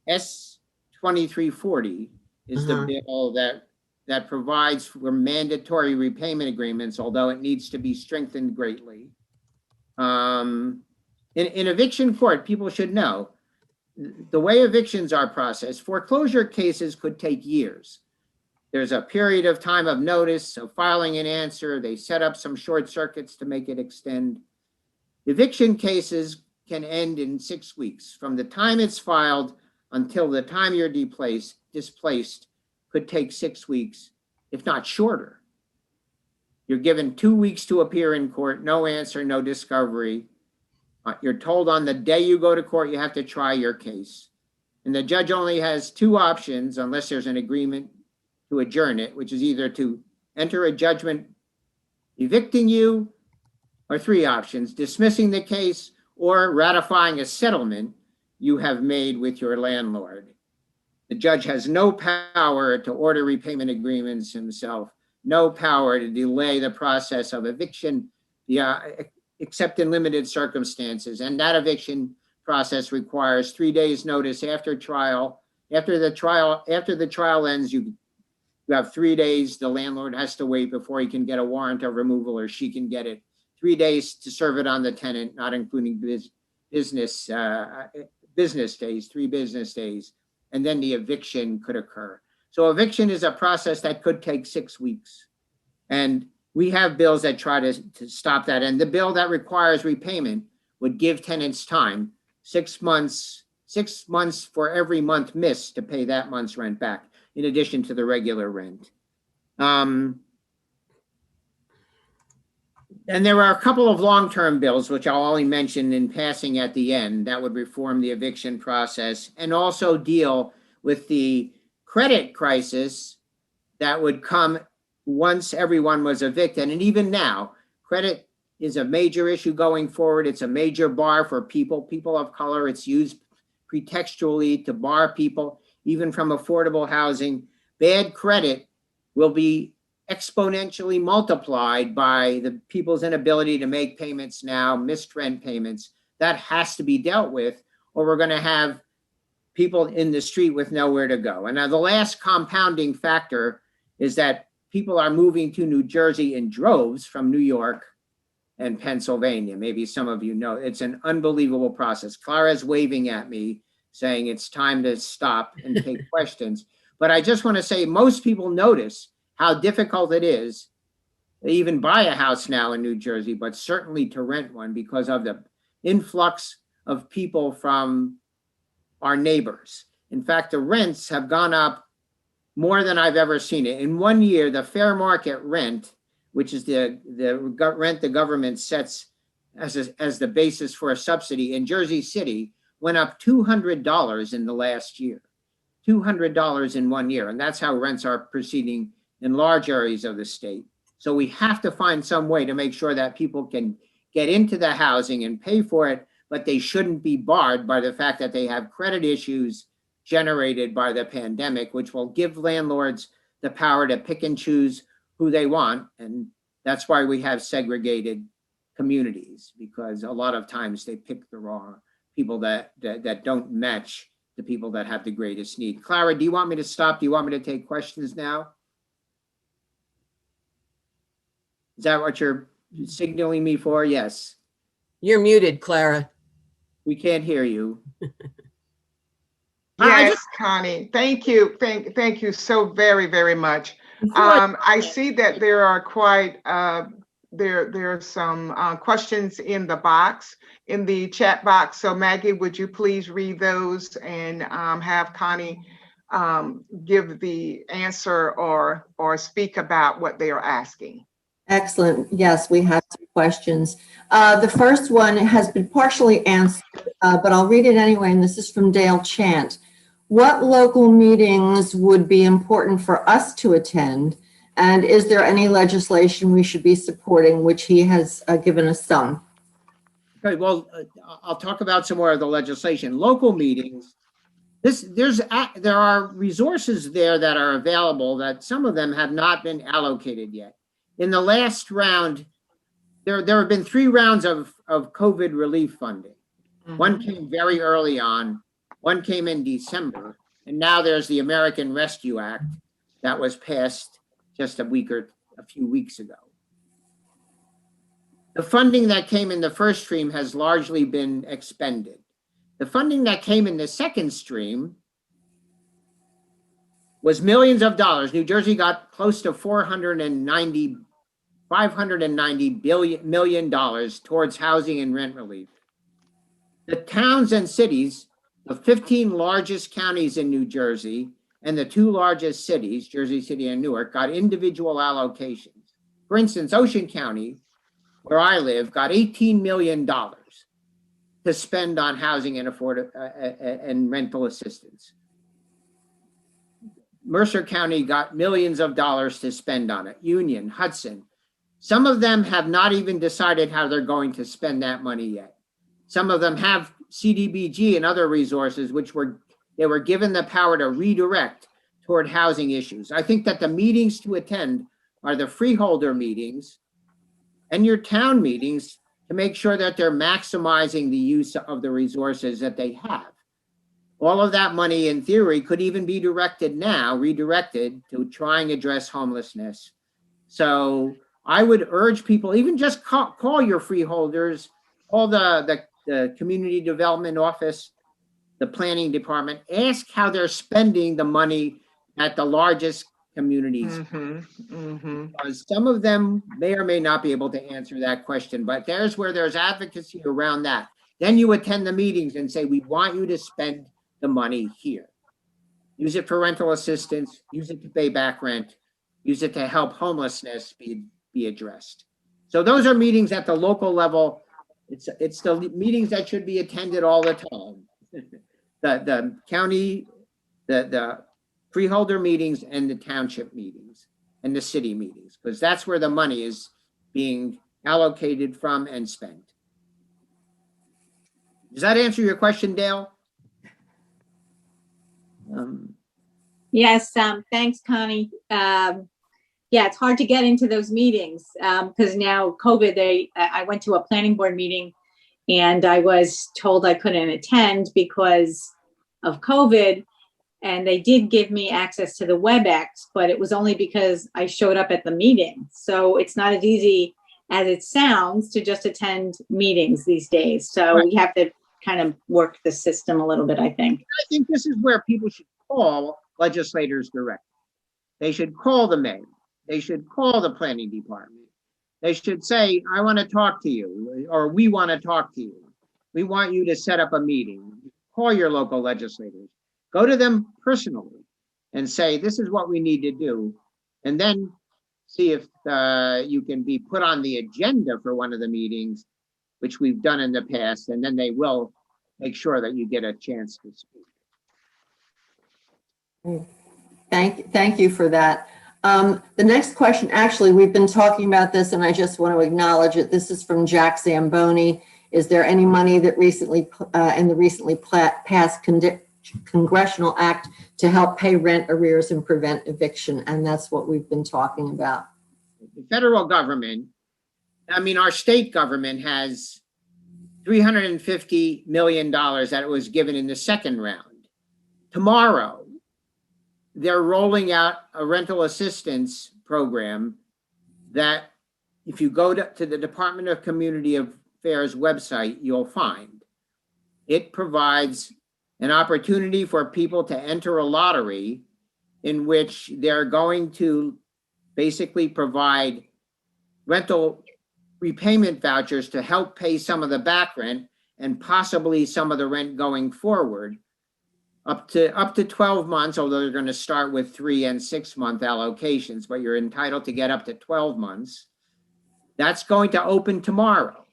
S 2340 is the bill that provides for mandatory repayment agreements, although it needs to be strengthened greatly. In eviction court, people should know the way evictions are processed. Foreclosure cases could take years. There's a period of time of notice, of filing an answer. They set up some short circuits to make it extend. Eviction cases can end in 6 weeks. From the time it's filed until the time you're displaced could take 6 weeks, if not shorter. You're given 2 weeks to appear in court, no answer, no discovery. You're told on the day you go to court, you have to try your case. And the judge only has 2 options, unless there's an agreement to adjourn it, which is either to enter a judgment evicting you, or 3 options: dismissing the case or ratifying a settlement you have made with your landlord. The judge has no power to order repayment agreements himself, no power to delay the process of eviction, except in limited circumstances. And that eviction process requires 3 days notice after trial. After the trial ends, you have 3 days. The landlord has to wait before he can get a warrant of removal, or she can get it. 3 days to serve it on the tenant, not including business days, 3 business days. And then the eviction could occur. So eviction is a process that could take 6 weeks. And we have bills that try to stop that. And the bill that requires repayment would give tenants time, 6 months for every month missed to pay that month's rent back, in addition to the regular rent. And there are a couple of long-term bills, which I'll only mention in passing at the end, that would reform the eviction process and also deal with the credit crisis that would come once everyone was evicted. And even now, credit is a major issue going forward. It's a major bar for people of color. It's used pretextually to bar people, even from affordable housing. Bad credit will be exponentially multiplied by the people's inability to make payments now, missed rent payments. That has to be dealt with, or we're going to have people in the street with nowhere to go. And now the last compounding factor is that people are moving to New Jersey in droves from New York and Pennsylvania. Maybe some of you know. It's an unbelievable process. Clara's waving at me saying it's time to stop and take questions. But I just want to say most people notice how difficult it is to even buy a house now in New Jersey, but certainly to rent one because of the influx of people from our neighbors. In fact, the rents have gone up more than I've ever seen it. In 1 year, the fair market rent, which is the rent the government sets as the basis for a subsidy in Jersey City, went up $200 in the last year. $200 in 1 year. And that's how rents are proceeding in large areas of the state. So we have to find some way to make sure that people can get into the housing and pay for it, but they shouldn't be barred by the fact that they have credit issues generated by the pandemic, which will give landlords the power to pick and choose who they want. And that's why we have segregated communities, because a lot of times they pick the wrong people that don't match the people that have the greatest need. Clara, do you want me to stop? Do you want me to take questions now? Is that what you're signaling me for? Yes. You're muted, Clara. We can't hear you. Yes, Connie, thank you. Thank you so very, very much. I see that there are quite, there are some questions in the box, in the chat box. So Maggie, would you please read those and have Connie give the answer or speak about what they are asking? Excellent. Yes, we have some questions. The first one has been partially answered, but I'll read it anyway, and this is from Dale Chant. What local meetings would be important for us to attend? And is there any legislation we should be supporting, which he has given us some? Okay, well, I'll talk about some more of the legislation. Local meetings There are resources there that are available that some of them have not been allocated yet. In the last round, there have been 3 rounds of COVID relief funding. One came very early on, one came in December, and now there's the American Rescue Act that was passed just a few weeks ago. The funding that came in the first stream has largely been expended. The funding that came in the second stream was millions of dollars. New Jersey got close to $590 million towards housing and rent relief. The towns and cities, the 15 largest counties in New Jersey and the 2 largest cities, Jersey City and Newark, got individual allocations. For instance, Ocean County, where I live, got $18 million to spend on housing and rental assistance. Mercer County got millions of dollars to spend on it. Union, Hudson. Some of them have not even decided how they're going to spend that money yet. Some of them have CDBG and other resources they were given the power to redirect toward housing issues. I think that the meetings to attend are the freeholder meetings and your town meetings to make sure that they're maximizing the use of the resources that they have. All of that money, in theory, could even be redirected to try and address homelessness. So I would urge people, even just call your freeholders, call the community development office, the planning department, ask how they're spending the money at the largest communities. Because some of them may or may not be able to answer that question, but there's where there's advocacy around that. Then you attend the meetings and say, we want you to spend the money here. Use it for rental assistance, use it to pay back rent, use it to help homelessness be addressed. So those are meetings at the local level. It's the meetings that should be attended all the time. The county, the freeholder meetings and the township meetings and the city meetings, because that's where the money is being allocated from and spent. Does that answer your question, Dale? Yes, thanks, Connie. Yeah, it's hard to get into those meetings because now COVID, I went to a planning board meeting and I was told I couldn't attend because of COVID. And they did give me access to the WebEx, but it was only because I showed up at the meeting. So it's not as easy as it sounds to just attend meetings these days. So Right. We have to kind of work the system a little bit, I think. I think this is where people should call legislators directly. They should call the mayor. They should call the planning department. They should say, I want to talk to you, or we want to talk to you. We want you to set up a meeting. Call your local legislators. Go to them personally and say, this is what we need to do. And then see if you can be put on the agenda for one of the meetings, which we've done in the past, and then they will make sure that you get a chance to speak. Thank you for that. The next question, actually, we've been talking about this and I just want to acknowledge it. This is from Jack Zamboni. Is there any money that recently in the recently passed congressional act to help pay rent arrears and prevent eviction? And that's what we've been talking about. The federal government, our state government has $350 million that was given in the second round. Tomorrow, they're rolling out a rental assistance program that if you go to the Department of Community Affairs website, you'll find. It provides an opportunity for people to enter a lottery in which they're going to basically provide rental repayment vouchers to help pay some of the back rent and possibly some of the rent going forward up to 12 months, although they're going to start with 3 and 6 month allocations, but you're entitled to get up to 12 months. That's going to open tomorrow.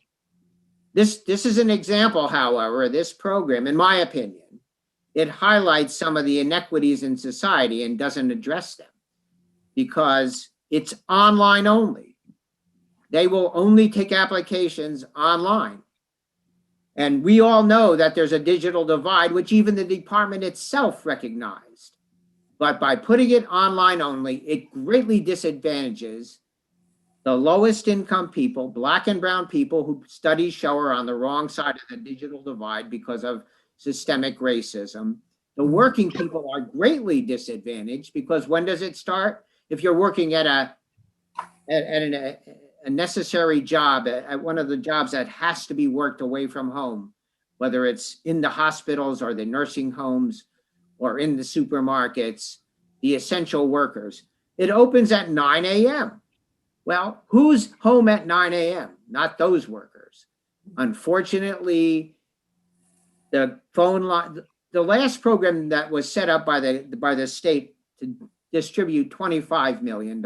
This is an example, however, this program, in my opinion, it highlights some of the inequities in society and doesn't address them because it's online only. They will only take applications online. And we all know that there's a digital divide, which even the department itself recognized. But by putting it online only, it greatly disadvantages the lowest income people, Black and brown people, who studies show are on the wrong side of the digital divide because of systemic racism. The working people are greatly disadvantaged because when does it start? If you're working at a necessary job, at one of the jobs that has to be worked away from home, whether it's in the hospitals or the nursing homes or in the supermarkets, the essential workers, it opens at 9 a.m. Well, who's home at 9 a.m.? Not those workers. Unfortunately, the phone line, the last program that was set up by the state to distribute $25 million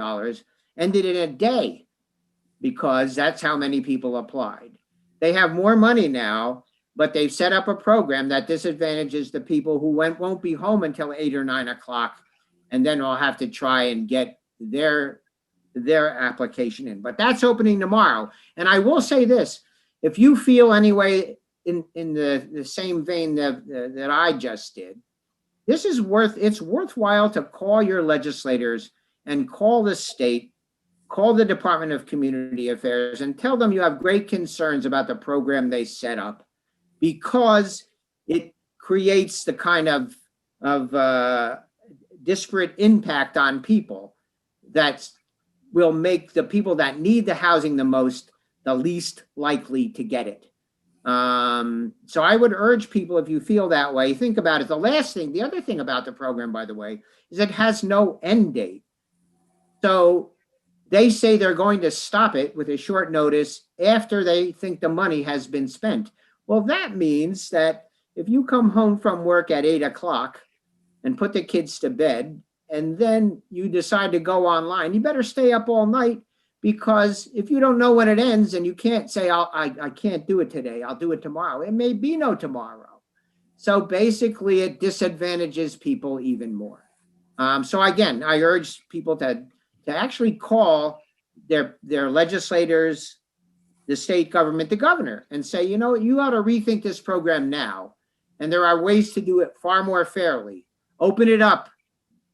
ended in a day because that's how many people applied. They have more money now, but they've set up a program that disadvantages the people who won't be home until 8 or 9 o'clock, and then will have to try and get their application in. But that's opening tomorrow. And I will say this, if you feel anyway in the same vein that I just did, it's worthwhile to call your legislators and call the state, call the Department of Community Affairs and tell them you have great concerns about the program they set up, because it creates the kind of disparate impact on people that will make the people that need the housing the most the least likely to get it. So I would urge people, if you feel that way, think about it. The other thing about the program, by the way, is it has no end date. So they say they're going to stop it with a short notice after they think the money has been spent. Well, that means that if you come home from work at 8 o'clock and put the kids to bed, and then you decide to go online, you better stay up all night, because if you don't know when it ends and you can't say, I can't do it today, I'll do it tomorrow, it may be no tomorrow. So basically it disadvantages people even more. So again, I urge people to actually call their legislators, the state government, the governor, and say, you know, you ought to rethink this program now. And there are ways to do it far more fairly. Open it up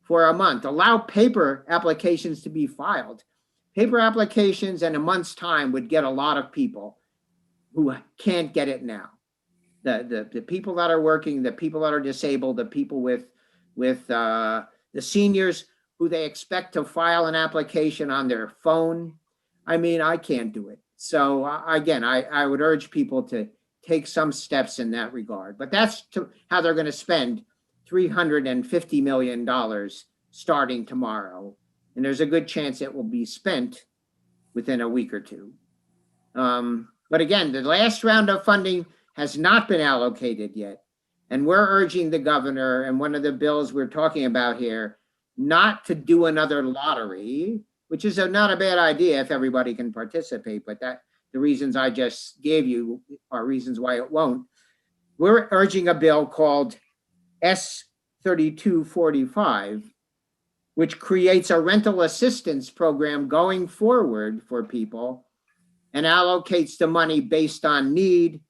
for a month. Allow paper applications to be filed. Paper applications in a month's time would get a lot of people who can't get it now. The people that are working, the people that are disabled, the people with the seniors who they expect to file an application on their phone. I mean, I can't do it. So again, I would urge people to take some steps in that regard. But that's how they're going to spend $350 million starting tomorrow. And there's a good chance it will be spent within a week or two. But again, the last round of funding has not been allocated yet. And we're urging the governor, and one of the bills we're talking about here, not to do another lottery, which is not a bad idea if everybody can participate, but the reasons I just gave you are reasons why it won't. We're urging a bill called S-3245, which creates a rental assistance program going forward for people and allocates the money based on need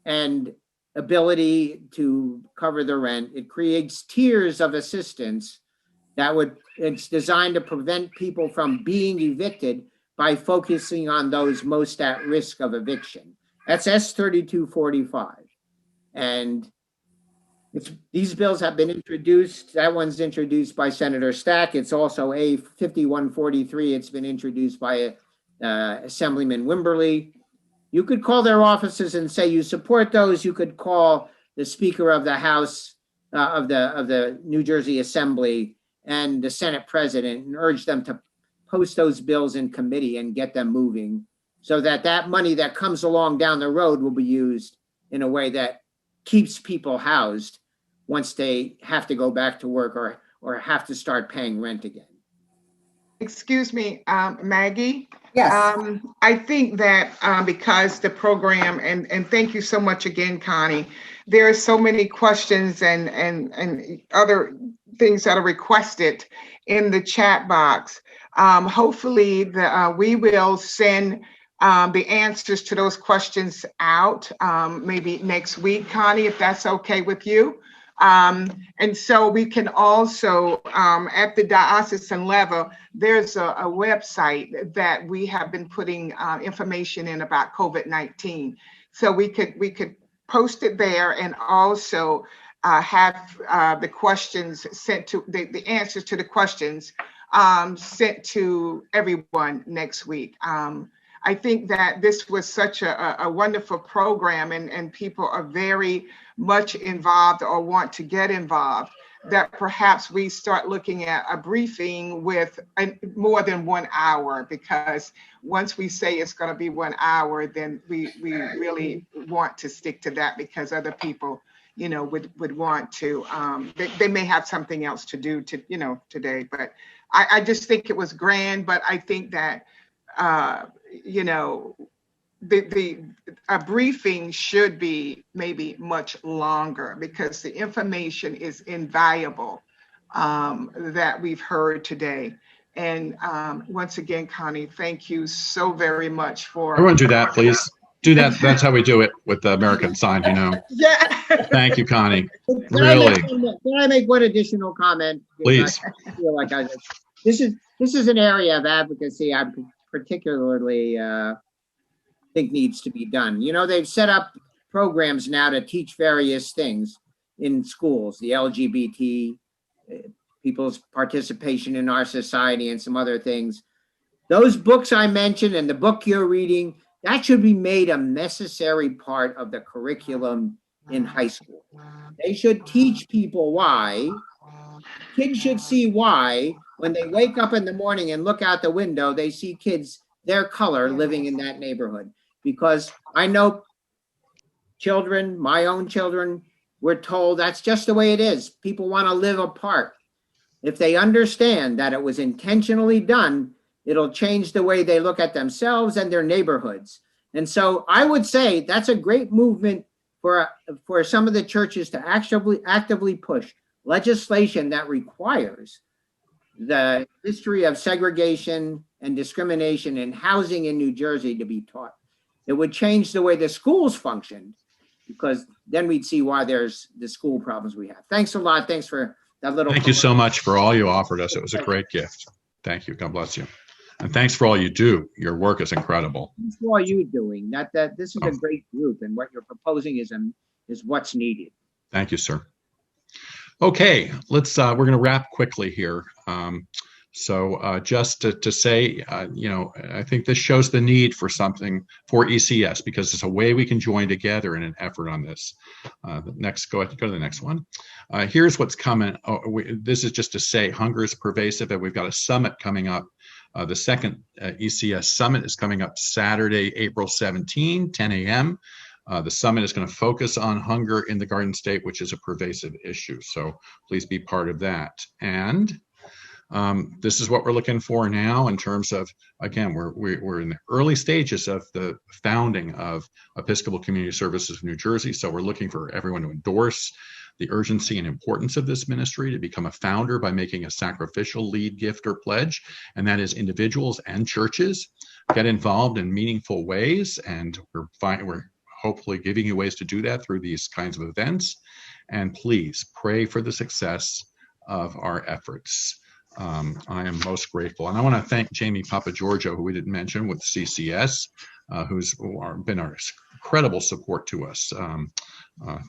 and ability to cover the rent. It creates tiers of assistance it's designed to prevent people from being evicted by focusing on those most at risk of eviction. That's S-3245. And these bills have been introduced. That one's introduced by Senator Stack. It's also A-5143. It's been introduced by Assemblyman Wimberly. You could call their offices and say you support those. You could call the Speaker of the House of the New Jersey Assembly and the Senate President and urge them to post those bills in committee and get them moving so that money that comes along down the road will be used in a way that keeps people housed once they have to go back to work or have to start paying rent again. Excuse me, Maggie. Yes. I think that because the program, and thank you so much again, Connie, there are so many questions and other things that are requested in the chat box. Hopefully we will send the answers to those questions out maybe next week, Connie, if that's okay with you. And so we can also, at the diocesan level, there's a website that we have been putting information in about COVID-19. So we could post it there, and also have the questions sent to, the answers to the questions sent to everyone next week. I think that this was such a wonderful program, and people are very much involved or want to get involved, that perhaps we start looking at a briefing with more than 1 hour, because once we say it's going to be 1 hour, then we really want to stick to that, because other people, you know, would want to, they may have something else to do today. But I just think it was grand. But I think that, you know, a briefing should be maybe much longer, because the information is invaluable that we've heard today. And once again, Connie, thank you so very much for— Everyone do that, please. Do that. That's how we do it with the American Sign, you know. Yeah. Thank you, Connie. Can Really. I make one additional comment? Please. I feel like this is an area of advocacy I particularly think needs to be done. You know, they've set up programs now to teach various things in schools, the LGBT, people's participation in our society, and some other things. Those books I mentioned and the book you're reading, that should be made a necessary part of the curriculum in high school. They should teach people why. Kids should see why when they wake up in the morning and look out the window, they see kids their color living in that neighborhood. Because I know children, my own children, were told that's just the way it is. People want to live apart. If they understand that it was intentionally done, it'll change the way they look at themselves and their neighborhoods. And so I would say that's a great movement for some of the churches to actively push legislation that requires the history of segregation and discrimination in housing in New Jersey to be taught. It would change the way the schools functioned, because then we'd see why there's the school problems we have. Thanks a lot. Thanks for that little. Thank you so much for all you offered us. It was a great gift. Thank you. God bless you. And thanks for all you do. Your work is incredible. Thanks for all you're doing. That this is a great group, and what you're proposing is what's needed. Thank you, sir. Okay, let's. We're going to wrap quickly here. So just to say, you know, I think this shows the need for something for ECS, because it's a way we can join together in an effort on this. Next, go to the next one. Here's what's coming. This is just to say hunger is pervasive, and we've got a summit coming up. The second ECS summit is coming up Saturday, April 17, 10 a.m. The summit is going to focus on hunger in the Garden State, which is a pervasive issue. So please be part of that. And this is what we're looking for now in terms of, again, we're in the early stages of the founding of Episcopal Community Services of New Jersey. So we're looking for everyone to endorse the urgency and importance of this ministry, to become a founder by making a sacrificial lead, gift, or pledge. And that is individuals and churches get involved in meaningful ways. And we're hopefully giving you ways to do that through these kinds of events. And please pray for the success of our efforts. I am most grateful. And I want to thank Jamie Papagiorgio, who we didn't mention, with CCS, who's been our incredible support to us.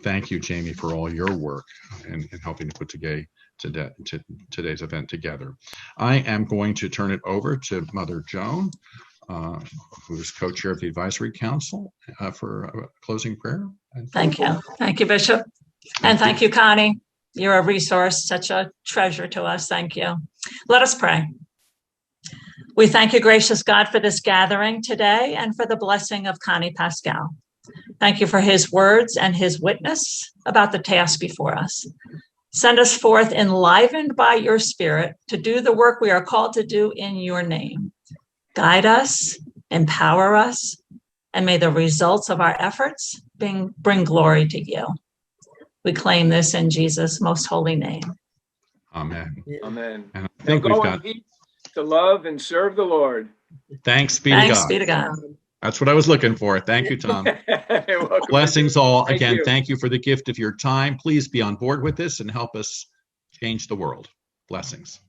Thank you, Jamie, for all your work in helping to put today's event together. I am going to turn it over to Mother Joan, who's co-chair of the Advisory Council, for a closing prayer. Thank you. Thank you, Bishop. And thank you, Connie. You're a resource, such a treasure to us. Thank you. Let us pray. We thank you, gracious God, for this gathering today and for the blessing of Connie Pascal. Thank you for his words and his witness about the task before us. Send us forth enlivened by your Spirit to do the work we are called to do in your name. Guide us, empower us, and may the results of our efforts bring glory to you. We claim this in Jesus' most holy name. Amen. Amen. And I think we've got to love and serve the Lord. Thanks be to God. Thanks be to God. That's what I was looking for. Thank you, Tom. You're welcome. Blessings all. Thank Again, you. thank you for the gift of your time. Please be on board with this and help us change the world. Blessings.